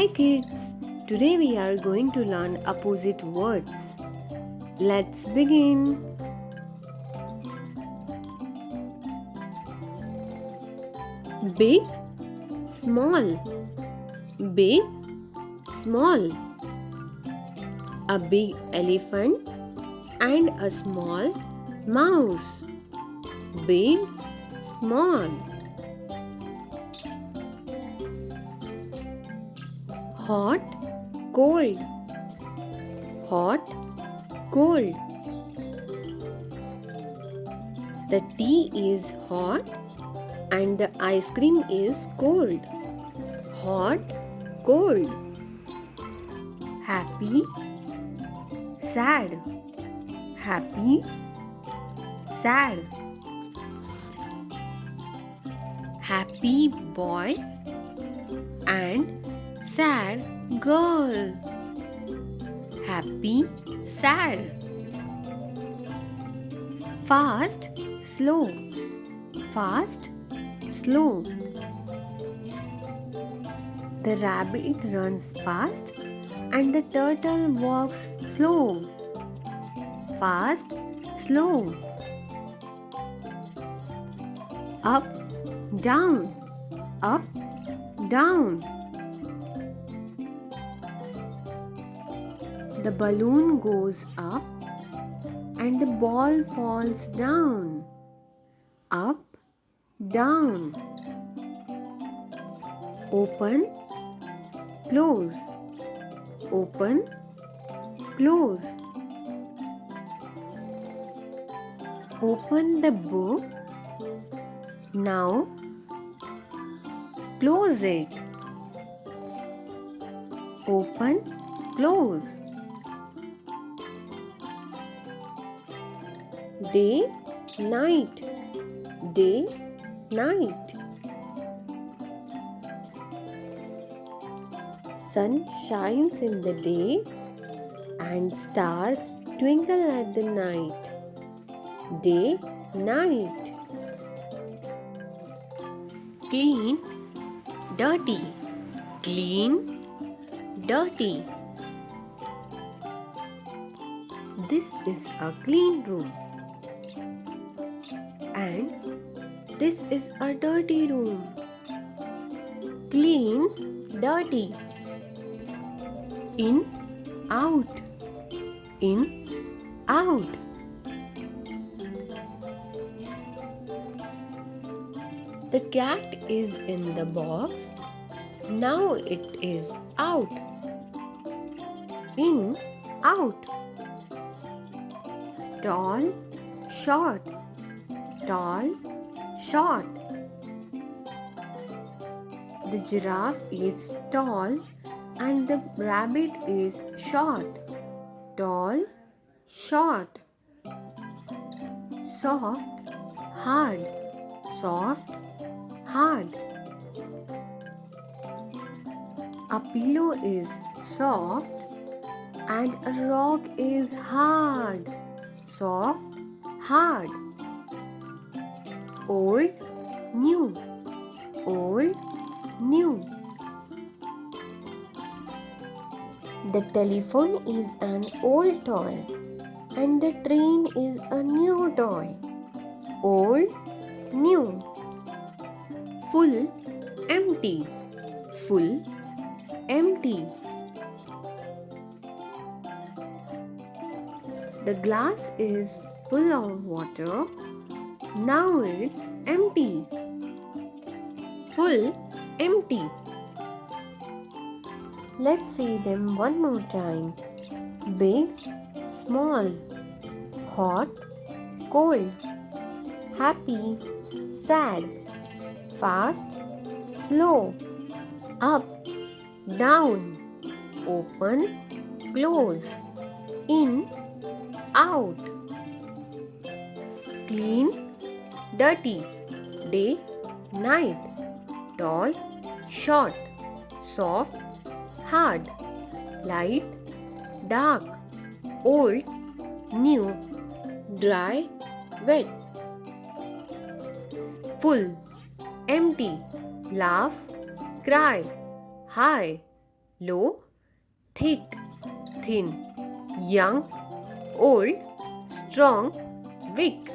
Hi kids! Today we are going to learn opposite words. Let's begin. Big, small. Big, small. A big elephant and a small mouse. Big, small. Hot, cold. Hot, cold. The tea is hot and the ice cream is cold. Hot, cold. Happy, sad. Happy, sad. Happy boy and sad girl. Happy, sad. Fast, slow. Fast, slow. The rabbit runs fast and the turtle walks slow. Fast, slow. Up, down. Up, down. The balloon goes up and the ball falls down. Up, down. Open, close. Open, close. Open the book. Now close it. Open, close. Day, night. Day, night. Sun shines in the day and stars twinkle at the night. Day, night. Clean, dirty. Clean, dirty. This is a clean room. And this is a dirty room. Clean, dirty. In, out. In, out. The cat is in the box. Now it is out. In, out. Tall, short. Tall, short. The giraffe is tall and the rabbit is short. Tall, short. Soft, hard. Soft, hard. A pillow is soft and a rock is hard. Soft, hard. Old, new. Old, new. The telephone is an old toy and the train is a new toy. Old, new. Full, empty. Full, empty. The glass is full of water. Now it's empty. Full, empty. Let's say them one more time. Big, small. Hot, cold. Happy, sad. Fast, slow. Up, down. Open, close. In, out. Clean, dirty. Day, night. Tall, short. Soft, hard. Light, dark. Old, new. Dry, wet. Full, empty. Laugh, cry. High, Low, thick, thin, young, old, strong, weak.